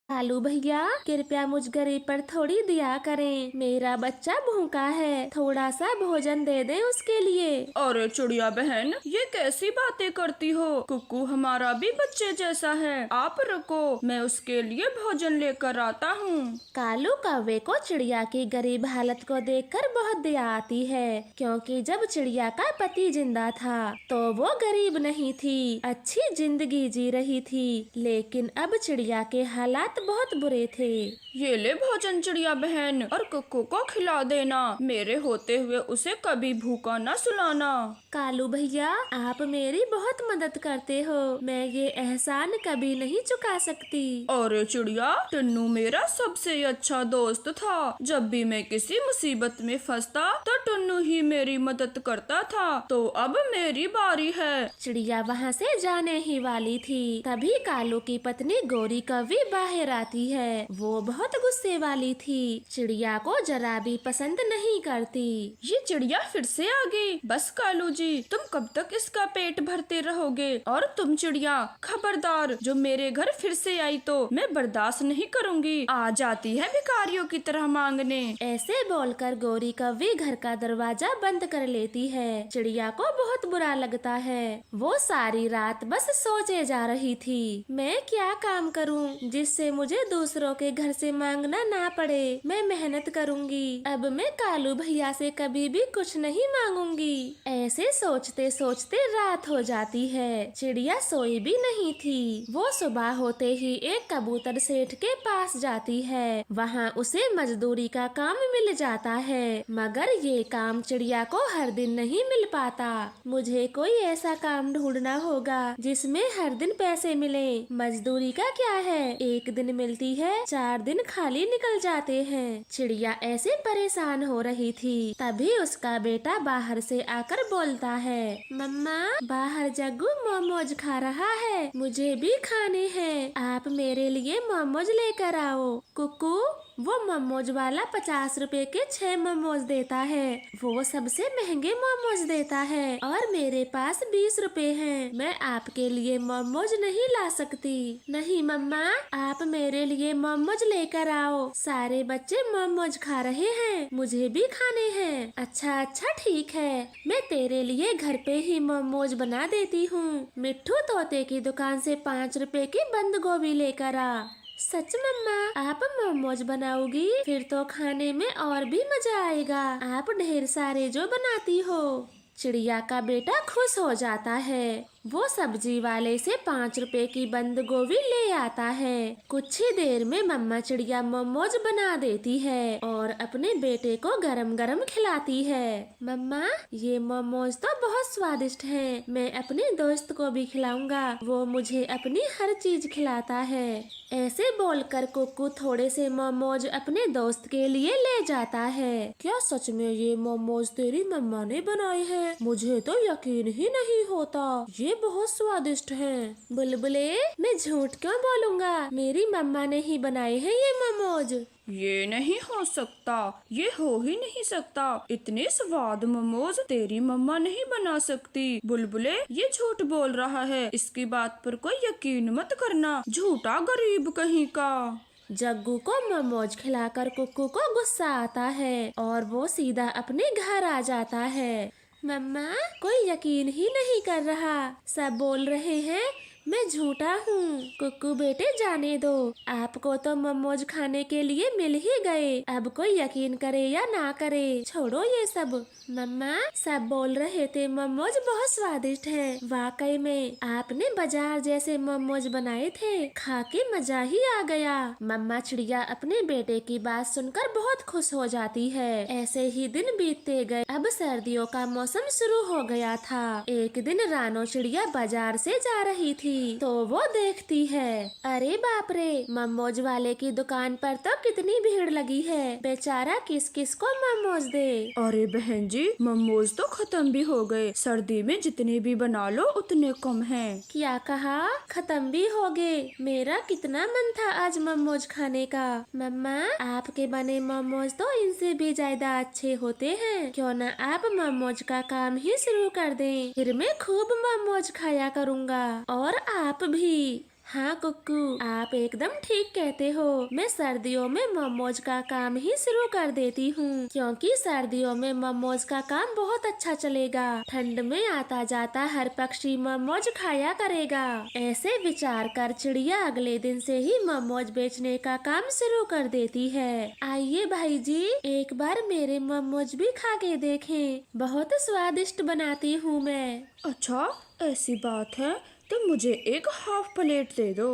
कालू भैया, कृपया मुझ गरीब पर थोड़ी दया करें। मेरा बच्चा भूखा है, थोड़ा सा भोजन दे दें उसके लिए। अरे चिड़िया बहन, ये कैसी बातें करती हो? कुक्कू हमारा भी बच्चे जैसा है। आप रुको, मैं उसके लिए भोजन लेकर आता हूँ। कालू कौवे को चिड़िया की गरीब हालत को देखकर बहुत दया आती है, क्योंकि जब चिड़िया का पति जिंदा था तो वो गरीब नहीं थी, अच्छी जिंदगी जी रही थी। लेकिन अब चिड़िया के हालात बहुत बुरे थे। ये ले भोजन चिड़िया बहन, और कुक्कू को खिला देना। मेरे होते हुए उसे कभी भूखा न सुलाना। कालू भैया, आप मेरी बहुत मदद करते हो, मैं ये एहसान कभी नहीं चुका सकती। अरे चिड़िया, टन्नू मेरा सबसे अच्छा दोस्त था। जब भी मैं किसी मुसीबत में फंसता तो टन्नू ही मेरी मदद करता था। तो अब मेरी बारी है। चिड़िया वहाँ से जाने ही वाली थी, तभी कालू की पत्नी गोरी कौवी बाहर आती है। वो बहुत गुस्से वाली थी, चिड़िया को जरा भी पसंद नहीं करती। ये चिड़िया फिर से आ गई। बस कालू जी, तुम कब तक इसका पेट भरते रहोगे? और तुम चिड़िया, खबरदार, जो मेरे घर फिर से आई तो मैं बर्दाश्त नहीं करूँगी। आ जाती है भिखारियों की तरह मांगने। ऐसे बोलकर गोरी कौवी घर का दरवाजा बंद कर लेती है। चिड़िया को बहुत बुरा लगता है। वो सारी रात बस सोचे जा रही थी, मैं क्या काम करूं जिससे मुझे दूसरों के घर से मांगना ना पड़े। मैं मेहनत करूंगी, अब मैं कालू भैया से कभी भी कुछ नहीं मांगूंगी। ऐसे सोचते सोचते रात हो जाती है। चिड़िया सोई भी नहीं थी। वो सुबह होते ही एक कबूतर सेठ के पास जाती है। वहाँ उसे मजदूरी का काम मिल जाता है, मगर ये काम चिड़िया को हर दिन नहीं मिल पाता। मुझे कोई ऐसा काम ढूंढना होगा जिसमें हर दिन पैसे मिले। मजदूरी का क्या है, एक दिन मिलती है, 4 दिन खाली निकल जाते हैं। चिड़िया ऐसे परेशान हो रही थी, तभी उसका बेटा बाहर से आकर बोलता है, मम्मा, बाहर जग्गू मोमोज खा रहा है, मुझे भी खाने हैं, आप मेरे लिए मोमोज लेकर आओ। कुकू, वो मोमोज वाला 50 रुपए के 6 मोमोज देता है। वो सबसे महंगे मोमोज देता है और मेरे पास 20 रुपए हैं। मैं आपके लिए मोमोज नहीं ला सकती। नहीं मम्मा, आप मेरे लिए मोमोज लेकर आओ। सारे बच्चे मोमोज खा रहे हैं, मुझे भी खाने हैं। अच्छा अच्छा ठीक है, मैं तेरे लिए घर पे ही मोमोज बना देती हूँ। मिट्ठू तोते की दुकान से 5 रुपए की बंद गोभी लेकर आ। सच मम्मा, आप मोमोज बनाओगी? फिर तो खाने में और भी मजा आएगा। आप ढेर सारे जो बनाती हो। चिड़िया का बेटा खुश हो जाता है। वो सब्जी वाले से 5 रुपए की बंद गोभी ले आता है। कुछ ही देर में मम्मा चिड़िया मोमोज बना देती है और अपने बेटे को गरम गरम खिलाती है। मम्मा, ये मोमोज तो बहुत स्वादिष्ट हैं। मैं अपने दोस्त को भी खिलाऊंगा, वो मुझे अपनी हर चीज खिलाता है। ऐसे बोलकर कुक्कू थोड़े से मोमोज अपने दोस्त के लिए ले जाता है। क्या सच में ये मोमोज तेरी मम्मा ने बनाए हैं? मुझे तो यकीन ही नहीं होता, ये बहुत स्वादिष्ट हैं। बुलबुले, मैं झूठ क्यों बोलूँगा, मेरी मम्मा ने ही बनाए हैं ये मोमोज। ये नहीं हो सकता, ये हो ही नहीं सकता। इतने स्वाद मोमोज तेरी मम्मा नहीं बना सकती। बुलबुले, ये झूठ बोल रहा है, इसकी बात पर कोई यकीन मत करना, झूठा गरीब कहीं का। जग्गू को मोमोज खिलाकर कुक्कू को गुस्सा आता है और वो सीधा अपने घर आ जाता है। मम्मा, कोई यकीन ही नहीं कर रहा, सब बोल रहे हैं मैं झूठा हूँ। कुक्कू बेटे जाने दो, आपको तो मोमोज खाने के लिए मिल ही गए, अब कोई यकीन करे या ना करे, छोड़ो ये सब। मम्मा, सब बोल रहे थे मोमोज बहुत स्वादिष्ट हैं। वाकई में आपने बाजार जैसे मोमोज बनाए थे, खा के मजा ही आ गया। मम्मा चिड़िया अपने बेटे की बात सुनकर बहुत खुश हो जाती है। ऐसे ही दिन बीतते गए। अब सर्दियों का मौसम शुरू हो गया था। एक दिन रानो चिड़िया बाजार से जा रही थी तो वो देखती है, अरे बाप रे, मोमोज वाले की दुकान पर तो कितनी भीड़ लगी है, बेचारा किस किस को मोमोज दे। अरे बहन जी, मोमोज तो खत्म भी हो गए। सर्दी में जितने भी बना लो उतने कम हैं। क्या कहा? खत्म भी हो गए? मेरा कितना मन था आज मोमोज खाने का। मम्मा, आपके बने मोमोज तो इनसे भी ज्यादा अच्छे होते हैं। क्यों न आप मोमोज का काम ही शुरू कर दें, फिर मैं खूब मोमोज खाया करूँगा और आप भी। हाँ कुक्कू, आप एकदम ठीक कहते हो। मैं सर्दियों में मोमोज का काम ही शुरू कर देती हूँ, क्योंकि सर्दियों में मोमोज का काम बहुत अच्छा चलेगा। ठंड में आता जाता हर पक्षी मोमोज खाया करेगा। ऐसे विचार कर चिड़िया अगले दिन से ही मोमोज बेचने का काम शुरू कर देती है। आइए भाई जी, एक बार मेरे मोमोज भी खा के देखें, बहुत स्वादिष्ट बनाती हूँ मैं। अच्छा, ऐसी बात है तो मुझे एक हाफ प्लेट दे दो।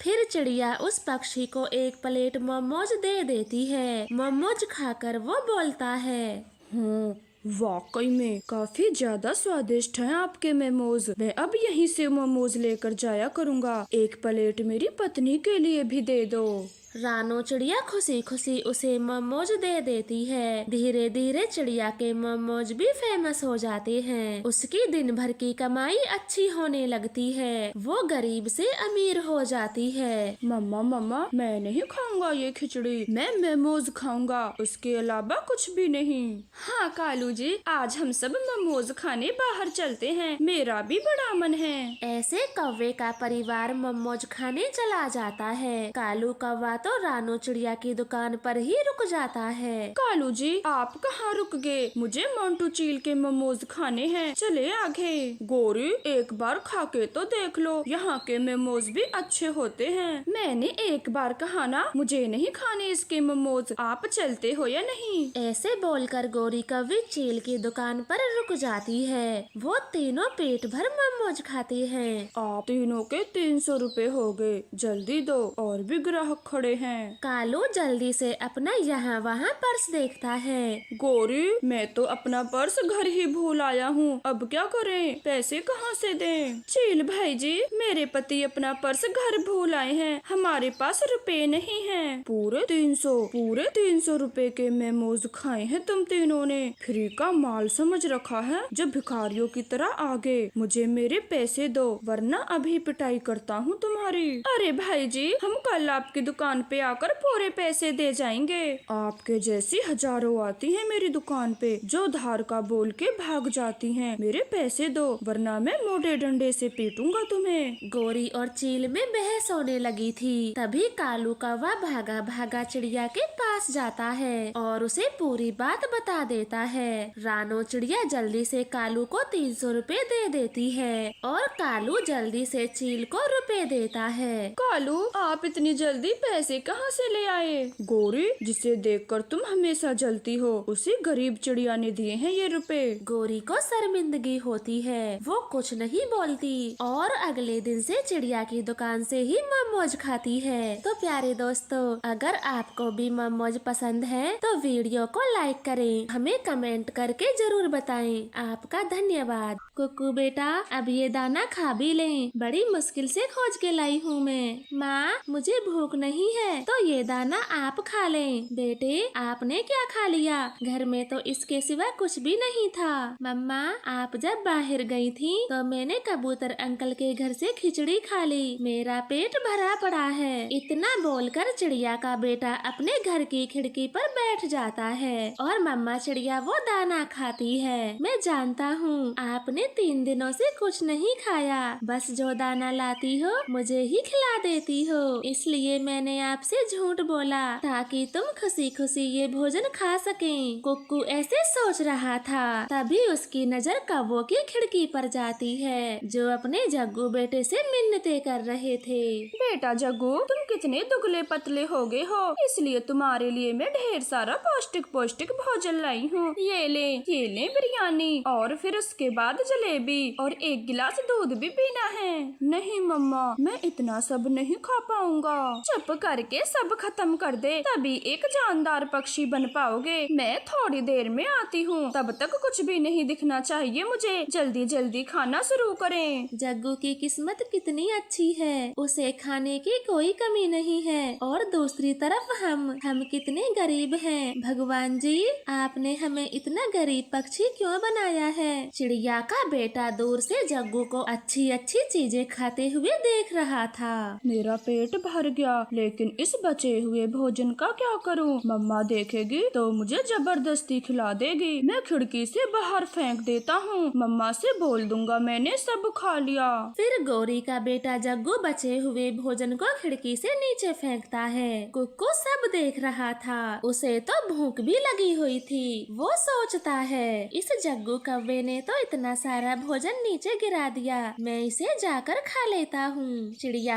फिर चिड़िया उस पक्षी को एक प्लेट मोमोज दे देती है। मोमोज खाकर वो बोलता है, वाकई में काफी ज्यादा स्वादिष्ट हैं आपके मोमोज। मैं अब यहीं से मोमोज लेकर जाया करूँगा। एक प्लेट मेरी पत्नी के लिए भी दे दो। रानो चिड़िया खुशी खुशी उसे मोमोज दे देती है। धीरे धीरे चिड़िया के मोमोज भी फेमस हो जाते हैं। उसकी दिन भर की कमाई अच्छी होने लगती है। वो गरीब से अमीर हो जाती है। मम्मा मम्मा, मैं नहीं खाऊंगा ये खिचड़ी, मैं मोमोज खाऊंगा, उसके अलावा कुछ भी नहीं। हाँ कालू जी, आज हम सब मोमोज खाने बाहर चलते हैं, मेरा भी बड़ा मन है। ऐसे कौवे का परिवार मोमोज खाने चला जाता है। कालू कौवा तो रानो चिड़िया की दुकान पर ही रुक जाता है। कालू जी, आप कहाँ रुक गए? मुझे मोंटू चील के मोमोज खाने हैं, चले आगे। गोरी, एक बार खा के तो देख लो, यहाँ के मोमोज भी अच्छे होते हैं। मैंने एक बार कहा ना, मुझे नहीं खाने इसके मोमोज, आप चलते हो या नहीं? ऐसे बोलकर गोरी कौवी चील की दुकान पर रुक जाती है। वो तीनों पेट भर मोमोज खाते हैं। आप तीनों के 300 रुपए हो गए, जल्दी दो, और भी ग्राहक खड़े हैं। कालू जल्दी से अपना यहाँ वहाँ पर्स देखता है। गोरी, मैं तो अपना पर्स घर ही भूल आया हूँ, अब क्या करें? पैसे कहाँ से दें? चील भाई जी, मेरे पति अपना पर्स घर भूल आए हैं, हमारे पास रुपए नहीं हैं। पूरे 300 रुपए के मोमोज खाए हैं तुम तीनों ने, फ्री का माल समझ रखा है, जब भिखारियों की तरह आगे। मुझे मेरे पैसे दो, वरना अभी पिटाई करता हूँ तुम्हारी। अरे भाई जी, हम कल आपकी दुकान पे आकर पूरे पैसे दे जाएंगे। आपके जैसी हजारों आती हैं मेरी दुकान पे, जो धार का बोल के भाग जाती हैं। मेरे पैसे दो, वरना मैं मोटे डंडे से पीटूंगा तुम्हें। गोरी और चील में बहस होने लगी थी। तभी कालू कौवा भागा भागा चिड़िया के पास जाता है और उसे पूरी बात बता देता है। रानो चिड़िया जल्दी से कालू को 300 रुपए दे देती है और कालू जल्दी से चील को रुपए देता है। कालू, आप इतनी जल्दी पैसे कहाँ से ले आए? गोरी, जिसे देखकर तुम हमेशा जलती हो, उसी गरीब चिड़िया ने दिए हैं ये रुपए। गोरी को शर्मिंदगी होती है, वो कुछ नहीं बोलती और अगले दिन से चिड़िया की दुकान से ही मोमोज खाती है। तो प्यारे दोस्तों, अगर आपको भी मोमोज पसंद है तो वीडियो को लाइक करें, हमें कमेंट करके जरूर बताएं। आपका धन्यवाद। कुक्कू बेटा, अब ये दाना खा भी लें, बड़ी मुश्किल से खोज के लाई हूँ मैं। माँ, मुझे भूख नहीं है तो ये दाना आप खा लें। बेटे, आपने क्या खा लिया? घर में तो इसके सिवा कुछ भी नहीं था। मम्मा, आप जब बाहर गई थी तो मैंने कबूतर अंकल के घर से खिचड़ी खा ली, मेरा पेट भरा पड़ा है। इतना बोलकर चिड़िया का बेटा अपने घर की खिड़की पर बैठ जाता है और मम्मा चिड़िया वो दाना खाती है। मैं जानता हूँ आपने 3 दिनों से कुछ नहीं खाया, बस जो दाना लाती हो मुझे ही खिला देती हो, इसलिए मैंने आपसे झूठ बोला ताकि तुम खुशी खुशी ये भोजन खा सकें। कुक्कू ऐसे सोच रहा था, तभी उसकी नजर कौवों की खिड़की पर जाती है, जो अपने जग्गू बेटे से मिन्नतें कर रहे थे। बेटा जग्गू, तुम कितने दुबले पतले हो गए हो, इसलिए तुम्हारे लिए मैं ढेर सारा पौष्टिक भोजन लाई हूँ। ये ले बिरयानी, और फिर उसके बाद जलेबी, और 1 गिलास दूध भी पीना है। नहीं मम्मा, मैं इतना सब नहीं खा पाऊंगा। चुप करके सब खत्म कर दे, तभी एक जानदार पक्षी बन पाओगे। मैं थोड़ी देर में आती हूँ, तब तक कुछ भी नहीं दिखना चाहिए मुझे। जल्दी जल्दी खाना शुरू करें। जग्गू की किस्मत कितनी अच्छी है, उसे खाने की कोई कमी नहीं है, और दूसरी तरफ हम कितने गरीब हैं। भगवान जी, आपने हमें इतना गरीब पक्षी क्यों बनाया है? चिड़िया का बेटा दूर से जग्गू को अच्छी अच्छी चीजें खाते हुए देख रहा था। मेरा पेट भर गया, लेकिन लेकिन इस बचे हुए भोजन का क्या करूं? मम्मा देखेगी तो मुझे जबरदस्ती खिला देगी। मैं खिड़की से बाहर फेंक देता हूँ। मम्मा से बोल दूंगा मैंने सब खा लिया। फिर गौरी का बेटा जग्गू बचे हुए भोजन को खिड़की से नीचे फेंकता है। कुक्कू सब देख रहा था, उसे तो भूख भी लगी हुई थी। वो सोचता है इस जग्गू कौवे ने तो इतना सारा भोजन नीचे गिरा दिया, मैं इसे जाकर खा लेता हूँ। चिड़िया